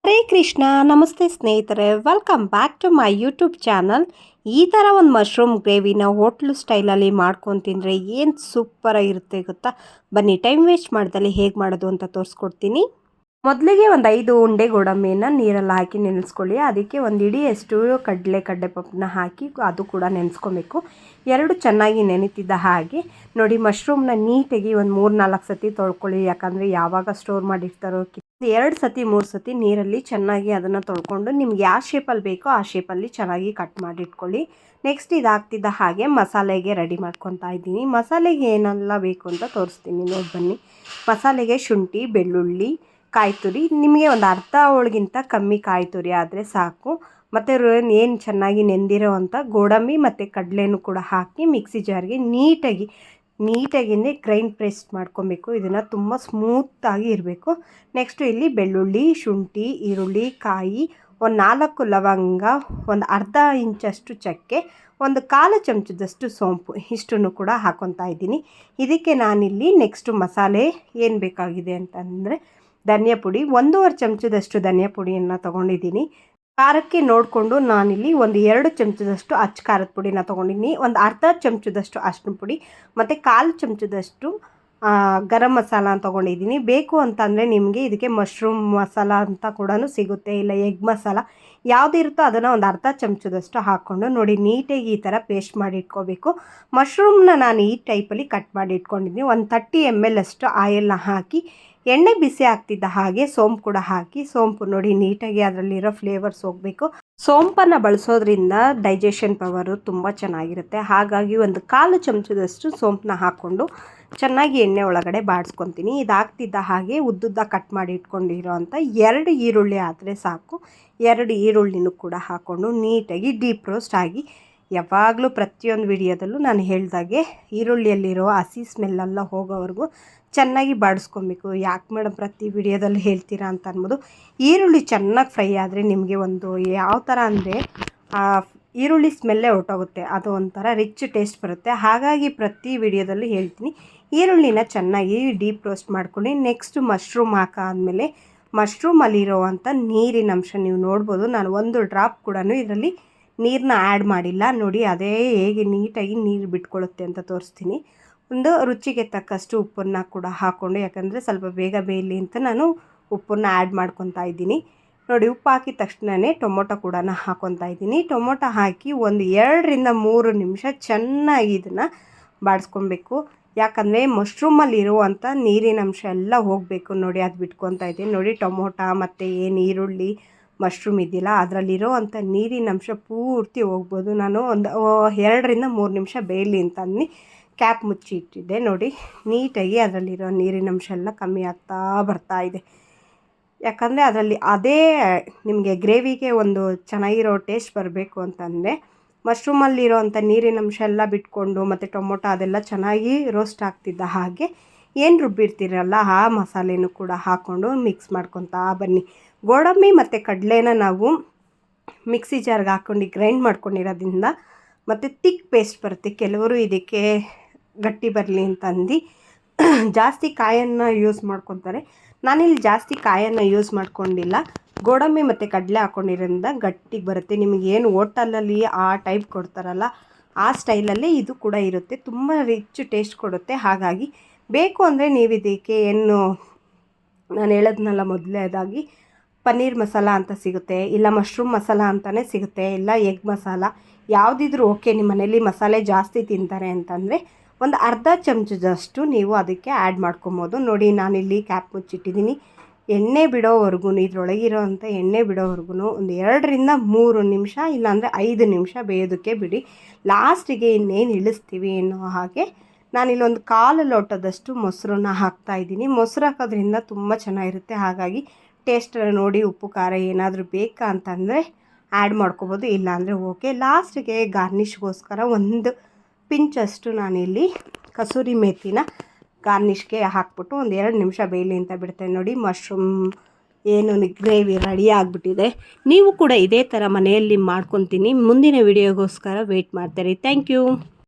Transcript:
ಹರೇ ಕೃಷ್ಣ. ನಮಸ್ತೆ ಸ್ನೇಹಿತರೆ, welcome back to my YouTube channel. ಈ ಥರ ಒಂದು ಮಶ್ರೂಮ್ ಗ್ರೇವಿನ ಹೋಟ್ಲು ಸ್ಟೈಲಲ್ಲಿ ಮಾಡ್ಕೊಂಡು ತಿಂದರೆ ಏನು ಸೂಪರಾಗಿರುತ್ತೆ ಗೊತ್ತಾ. ಬನ್ನಿ, ಟೈಮ್ ವೇಸ್ಟ್ ಮಾಡ್ದಲ್ಲಿ ಹೇಗೆ ಮಾಡೋದು ಅಂತ ತೋರಿಸ್ಕೊಡ್ತೀನಿ. ಮೊದಲಿಗೆ ಒಂದು 5 ಉಂಡೆ ಗೋಡಂಬಿಯನ್ನು ನೀರಲ್ಲಿ ಹಾಕಿ ನೆನೆಸ್ಕೊಳ್ಳಿ. ಅದಕ್ಕೆ ಒಂದು ಇಡಿಯಷ್ಟು ಕಡಲೆಪಪ್ಪನ್ನ ಹಾಕಿ ಅದು ಕೂಡ ನೆನೆಸ್ಕೊಬೇಕು. 2 ಚೆನ್ನಾಗಿ ನೆನೆತಿದ್ದ ಹಾಗೆ ನೋಡಿ, ಮಶ್ರೂಮ್ನ ನೀಟಾಗಿ ಒಂದು 3-4 ಸತಿ ತೊಳ್ಕೊಳ್ಳಿ. ಯಾಕಂದರೆ ಯಾವಾಗ ಸ್ಟೋರ್ ಮಾಡಿರ್ತಾರೋ 2 ಸತಿ 3 ಸತಿ ನೀರಲ್ಲಿ ಚೆನ್ನಾಗಿ ಅದನ್ನು ತೊಳ್ಕೊಂಡು ನಿಮ್ಗೆ ಯಾವ ಶೇಪಲ್ಲಿ ಬೇಕೋ ಆ ಶೇಪಲ್ಲಿ ಚೆನ್ನಾಗಿ ಕಟ್ ಮಾಡಿಟ್ಕೊಳ್ಳಿ. ನೆಕ್ಸ್ಟ್ ಇದಾಗ್ತಿದ್ದ ಹಾಗೆ ಮಸಾಲೆಗೆ ರೆಡಿ ಮಾಡ್ಕೊತಾ ಇದ್ದೀನಿ. ಮಸಾಲೆಗೆ ಏನೆಲ್ಲ ಬೇಕು ಅಂತ ತೋರಿಸ್ತೀನಿ, ನೋಡಿ ಬನ್ನಿ. ಮಸಾಲೆಗೆ ಶುಂಠಿ, ಬೆಳ್ಳುಳ್ಳಿ, ಕಾಯಿ ತುರಿ, ನಿಮಗೆ ಒಂದು ಅರ್ಧ ಹೋಳಿಗಿಂತ ಕಮ್ಮಿ ಕಾಯಿ ತುರಿ ಆದರೆ ಸಾಕು. ಮತ್ತು ಏನು ಚೆನ್ನಾಗಿ ನೆಂದಿರೋ ಅಂಥ ಗೋಡಂಬಿ ಮತ್ತು ಕಡಲೆನೂ ಕೂಡ ಹಾಕಿ ಮಿಕ್ಸಿ ಜಾರ್ಗೆ ನೀಟಾಗಿ ಗ್ರೈಂಡ್ ಪೇಸ್ಟ್ ಮಾಡ್ಕೊಬೇಕು. ಇದನ್ನು ತುಂಬ ಸ್ಮೂತಾಗಿ ಇರಬೇಕು. ನೆಕ್ಸ್ಟು ಇಲ್ಲಿ ಬೆಳ್ಳುಳ್ಳಿ, ಶುಂಠಿ, ಈರುಳ್ಳಿ, ಕಾಯಿ, ಒಂದು 4 ಲವಂಗ, ಒಂದು ಅರ್ಧ ಇಂಚಷ್ಟು ಚಕ್ಕೆ, ಒಂದು 1/4 ಚಮಚದಷ್ಟು ಸೋಂಪು, ಇಷ್ಟನ್ನು ಕೂಡ ಹಾಕ್ಕೊತಾ ಇದ್ದೀನಿ. ಇದಕ್ಕೆ ನಾನಿಲ್ಲಿ ನೆಕ್ಸ್ಟು ಮಸಾಲೆ ಏನು ಬೇಕಾಗಿದೆ ಅಂತಂದರೆ ಧನಿಯಾ ಪುಡಿ, 1.5 ಚಮಚದಷ್ಟು ಧನಿಯಾ ಪುಡಿಯನ್ನು ತೊಗೊಂಡಿದ್ದೀನಿ. ಖಾರಕ್ಕೆ ನೋಡಿಕೊಂಡು ನಾನಿಲ್ಲಿ ಒಂದು 2 ಚಮಚದಷ್ಟು ಅಚ್ಚ ಖಾರದ ಪುಡಿನ ತೊಗೊಂಡಿದ್ದೀನಿ. ಒಂದು ಅರ್ಧ ಚಮಚದಷ್ಟು ಅರಿಶಿನ ಪುಡಿ ಮತ್ತು 1/4 ಚಮಚದಷ್ಟು ಗರಂ ಮಸಾಲ ತೊಗೊಂಡಿದ್ದೀನಿ. ಬೇಕು ಅಂತಂದರೆ ನಿಮಗೆ ಇದಕ್ಕೆ ಮಶ್ರೂಮ್ ಮಸಾಲ ಅಂತ ಕೂಡ ಸಿಗುತ್ತೆ, ಇಲ್ಲ ಎಗ್ ಮಸಾಲ ಯಾವುದಿರುತ್ತೋ ಅದನ್ನು ಒಂದು ಅರ್ಧ ಚಮಚದಷ್ಟು ಹಾಕ್ಕೊಂಡು ನೋಡಿ ನೀಟಾಗಿ ಈ ಥರ ಪೇಸ್ಟ್ ಮಾಡಿ ಇಟ್ಕೋಬೇಕು. ಮಶ್ರೂಮ್ನ ನಾನು ಈ ಟೈಪಲ್ಲಿ ಕಟ್ ಮಾಡಿ ಇಟ್ಕೊಂಡಿದ್ದೀನಿ. ಒಂದು 30 ml ಅಷ್ಟು ಆಯಿಲ್ನ ಹಾಕಿ ಎಣ್ಣೆ ಬಿಸಿ ಆಗ್ತಿದ್ದ ಹಾಗೆ ಸೋಂಪು ಕೂಡ ಹಾಕಿ, ಸೋಂಪು ನೋಡಿ ನೀಟಾಗಿ ಅದರಲ್ಲಿರೋ ಫ್ಲೇವರ್ಸ್ ಹೋಗಬೇಕು. ಸೋಂಪನ್ನು ಬಳಸೋದ್ರಿಂದ ಡೈಜೆಷನ್ ಪವರು ತುಂಬ ಚೆನ್ನಾಗಿರುತ್ತೆ. ಹಾಗಾಗಿ ಒಂದು 1/4 ಚಮಚದಷ್ಟು ಸೋಂಪನ್ನ ಹಾಕ್ಕೊಂಡು ಚೆನ್ನಾಗಿ ಎಣ್ಣೆ ಒಳಗಡೆ ಬಾಡಿಸ್ಕೊತೀನಿ. ಇದಾಗ್ತಿದ್ದ ಹಾಗೆ ಉದ್ದುದ್ದ ಕಟ್ ಮಾಡಿ ಇಟ್ಕೊಂಡಿರೋ ಅಂಥ 2 ಈರುಳ್ಳಿ ಆದರೆ ಸಾಕು. 2 ಈರುಳ್ಳಿನೂ ಕೂಡ ಹಾಕ್ಕೊಂಡು ನೀಟಾಗಿ ಡೀಪ್ ರೋಸ್ಟ್ ಆಗಿ, ಯಾವಾಗಲೂ ಪ್ರತಿಯೊಂದು ವಿಡಿಯೋದಲ್ಲೂ ನಾನು ಹೇಳ್ದಾಗೆ ಈರುಳ್ಳಿಯಲ್ಲಿರೋ ಹಸಿ ಸ್ಮೆಲ್ಲೆಲ್ಲ ಹೋಗೋವರೆಗೂ ಚೆನ್ನಾಗಿ ಬಾಡಿಸ್ಕೊಬೇಕು. ಯಾಕೆ ಮೇಡಮ್ ಪ್ರತಿ ವಿಡಿಯೋದಲ್ಲಿ ಹೇಳ್ತೀರಾ ಅಂತ ಅನ್ಬೋದು. ಈರುಳ್ಳಿ ಚೆನ್ನಾಗಿ ಫ್ರೈ ಆದರೆ ನಿಮಗೆ ಒಂದು ಯಾವ ಥರ ಅಂದರೆ ಈರುಳ್ಳಿ ಸ್ಮೆಲ್ಲೇ ಹೊರಟೋಗುತ್ತೆ, ಅದು ಒಂಥರ ರಿಚ್ ಟೇಸ್ಟ್ ಬರುತ್ತೆ. ಹಾಗಾಗಿ ಪ್ರತಿ ವಿಡಿಯೋದಲ್ಲೂ ಹೇಳ್ತೀನಿ, ಈರುಳ್ಳಿನ ಚೆನ್ನಾಗಿ ಡೀಪ್ ರೋಸ್ಟ್ ಮಾಡ್ಕೊಂಡು ನೆಕ್ಸ್ಟ್ ಮಶ್ರೂಮ್ ಹಾಕಾದ್ಮೇಲೆ ಮಶ್ರೂಮಲ್ಲಿರೋವಂಥ ನೀರಿನ ಅಂಶ ನೀವು ನೋಡ್ಬೋದು. ನಾನು ಒಂದು ಡ್ರಾಪ್ ಕೂಡ ಇದರಲ್ಲಿ ನೀರನ್ನ ಆ್ಯಡ್ ಮಾಡಿಲ್ಲ. ನೋಡಿ ಅದೇ ಹೇಗೆ ನೀಟಾಗಿ ನೀರು ಬಿಟ್ಕೊಳ್ಳುತ್ತೆ ಅಂತ ತೋರಿಸ್ತೀನಿ. ಒಂದು ರುಚಿಗೆ ತಕ್ಕಷ್ಟು ಉಪ್ಪನ್ನು ಕೂಡ ಹಾಕ್ಕೊಂಡು, ಯಾಕಂದರೆ ಸ್ವಲ್ಪ ಬೇಗ ಬೇಯಲಿ ಅಂತ ನಾನು ಉಪ್ಪನ್ನು ಆ್ಯಡ್ ಮಾಡ್ಕೊತಾ ಇದ್ದೀನಿ. ನೋಡಿ, ಉಪ್ಪು ಹಾಕಿದ ತಕ್ಷಣವೇ ಟೊಮೊಟೊ ಕೂಡ ಹಾಕ್ಕೊತಾ ಇದ್ದೀನಿ. ಟೊಮೊಟೊ ಹಾಕಿ ಒಂದು 2-3 ನಿಮಿಷ ಚೆನ್ನಾಗಿ ಇದನ್ನು ಬಾಡಿಸ್ಕೊಬೇಕು. ಯಾಕಂದರೆ ಮಶ್ರೂಮಲ್ಲಿರುವಂಥ ನೀರಿನ ಅಂಶ ಎಲ್ಲ ಹೋಗಬೇಕು. ನೋಡಿ ಅದು ಬಿಟ್ಕೊತಾ ಇದ್ದೀನಿ. ನೋಡಿ ಟೊಮೊಟೊ ಮತ್ತು ಏನು ಈರುಳ್ಳಿ ಮಶ್ರೂಮ್ ಇದೆಯಲ್ಲ ಅದರಲ್ಲಿರೋ ಅಂಥ ನೀರಿನ ಅಂಶ ಪೂರ್ತಿ ಹೋಗ್ಬೋದು. ನಾನು ಒಂದು 2-3 ನಿಮಿಷ ಬೇಯಲಿ ಅಂತ ಅಂದು ಕ್ಯಾಪ್ ಮುಚ್ಚಿ ಇಟ್ಟಿದ್ದೆ. ನೋಡಿ ನೀಟಾಗಿ ಅದರಲ್ಲಿರೋ ನೀರಿನ ಅಂಶ ಎಲ್ಲ ಕಮ್ಮಿ ಆಗ್ತಾ ಬರ್ತಾ ಇದೆ. ಯಾಕಂದರೆ ಅದರಲ್ಲಿ ಅದೇ ನಿಮಗೆ ಗ್ರೇವಿಗೆ ಒಂದು ಚೆನ್ನಾಗಿರೋ ಟೇಸ್ಟ್ ಬರಬೇಕು ಅಂತಂದರೆ ಮಶ್ರೂಮಲ್ಲಿರೋ ಅಂಥ ನೀರಿನ ಅಂಶ ಎಲ್ಲ ಬಿಟ್ಕೊಂಡು ಮತ್ತು ಟೊಮೊಟೊ ಅದೆಲ್ಲ ಚೆನ್ನಾಗಿ ರೋಸ್ಟ್ ಆಗ್ತಿದ್ದ ಹಾಗೆ ಏನು ರುಬ್ಬಿರ್ತೀರಲ್ಲ ಆ ಮಸಾಲೆನೂ ಕೂಡ ಹಾಕ್ಕೊಂಡು ಮಿಕ್ಸ್ ಮಾಡ್ಕೊತಾ ಬನ್ನಿ. ಗೋಡಂಬಿ ಮತ್ತು ಕಡಲೆನ ನಾವು ಮಿಕ್ಸಿ ಜಾರ್ಗೆ ಹಾಕ್ಕೊಂಡು ಗ್ರೈಂಡ್ ಮಾಡ್ಕೊಂಡಿರೋದ್ರಿಂದ ಮತ್ತು ತಿಕ್ ಪೇಸ್ಟ್ ಬರುತ್ತೆ. ಕೆಲವರು ಇದಕ್ಕೆ ಗಟ್ಟಿ ಬರಲಿ ಅಂತಂದು ಜಾಸ್ತಿ ಕಾಯನ್ನು ಯೂಸ್ ಮಾಡ್ಕೊತಾರೆ. ನಾನಿಲ್ಲಿ ಜಾಸ್ತಿ ಕಾಯನ್ನು ಯೂಸ್ ಮಾಡ್ಕೊಂಡಿಲ್ಲ. ಗೋಡಂಬಿ ಮತ್ತು ಕಡಲೆ ಹಾಕ್ಕೊಂಡಿರೋದ್ರಿಂದ ಗಟ್ಟಿಗೆ ಬರುತ್ತೆ. ನಿಮಗೇನು ಹೋಟೆಲಲ್ಲಿ ಆ ಟೈಪ್ ಕೊಡ್ತಾರಲ್ಲ ಆ ಸ್ಟೈಲಲ್ಲೇ ಇದು ಕೂಡ ಇರುತ್ತೆ. ತುಂಬ ರಿಚ್ ಟೇಸ್ಟ್ ಕೊಡುತ್ತೆ. ಹಾಗಾಗಿ ಬೇಕು ಅಂದರೆ ನೀವು ಇದಕ್ಕೆ ಏನು ನಾನು ಹೇಳೋದ್ನಲ್ಲ ಮೊದಲೇದಾಗಿ ಪನ್ನೀರ್ ಮಸಾಲ ಅಂತ ಸಿಗುತ್ತೆ, ಇಲ್ಲ ಮಶ್ರೂಮ್ ಮಸಾಲ ಅಂತಲೇ ಸಿಗುತ್ತೆ, ಇಲ್ಲ ಎಗ್ ಮಸಾಲ ಯಾವುದಿದ್ರೂ ಓಕೆ. ನಿಮ್ಮ ಮನೇಲಿ ಮಸಾಲೆ ಜಾಸ್ತಿ ತಿಂತಾರೆ ಅಂತಂದರೆ ಒಂದು ಅರ್ಧ ಚಮಚದಷ್ಟು ನೀವು ಅದಕ್ಕೆ ಆ್ಯಡ್ ಮಾಡ್ಕೊಬೋದು. ನೋಡಿ ನಾನಿಲ್ಲಿ ಕ್ಯಾಪ್ ಮುಚ್ಚಿಟ್ಟಿದ್ದೀನಿ. ಎಣ್ಣೆ ಬಿಡೋವರೆಗೂ, ಇದರೊಳಗಿರೋ ಅಂಥ ಎಣ್ಣೆ ಬಿಡೋವರೆಗೂ ಒಂದು 2-3 ನಿಮಿಷ ಇಲ್ಲಾಂದರೆ 5 ನಿಮಿಷ ಬೇಯೋದಕ್ಕೆ ಬಿಡಿ. ಲಾಸ್ಟಿಗೆ ಇನ್ನೇನು ಇಳಿಸ್ತೀವಿ ಅನ್ನೋ ಹಾಗೆ ನಾನಿಲ್ಲೊಂದು 1/4 ಲೋಟದಷ್ಟು ಮೊಸರನ್ನ ಹಾಕ್ತಾಯಿದ್ದೀನಿ. ಮೊಸರು ಹಾಕೋದ್ರಿಂದ ತುಂಬ ಚೆನ್ನಾಗಿರುತ್ತೆ. ಹಾಗಾಗಿ ಟೇಸ್ಟ್ ನೋಡಿ ಉಪ್ಪು ಖಾರ ಏನಾದರೂ ಬೇಕಾ ಅಂತಂದರೆ ಆ್ಯಡ್ ಮಾಡ್ಕೊಬೋದು, ಇಲ್ಲಾಂದರೆ ಓಕೆ. ಲಾಸ್ಟಿಗೆ ಗಾರ್ನಿಷ್ಗೋಸ್ಕರ ಒಂದು ಪಿಂಚಷ್ಟು ನಾನಿಲ್ಲಿ ಕಸೂರಿ ಮೇಥಿನ ಗಾರ್ನಿಷ್ಗೆ ಹಾಕ್ಬಿಟ್ಟು ಒಂದು 2 ನಿಮಿಷ ಬೇಯಲಿ ಅಂತ ಬಿಡ್ತೇನೆ. ನೋಡಿ ಮಶ್ರೂಮ್ ಏನು ಗ್ರೇವಿ ರೆಡಿ ಆಗಿಬಿಟ್ಟಿದೆ. ನೀವು ಕೂಡ ಇದೇ ಥರ ಮನೆಯಲ್ಲಿ ಮಾಡ್ಕೊತೀನಿ. ಮುಂದಿನ ವಿಡಿಯೋಗೋಸ್ಕರ ವೆಯ್ಟ್ ಮಾಡ್ತೀರಿ. Thank you.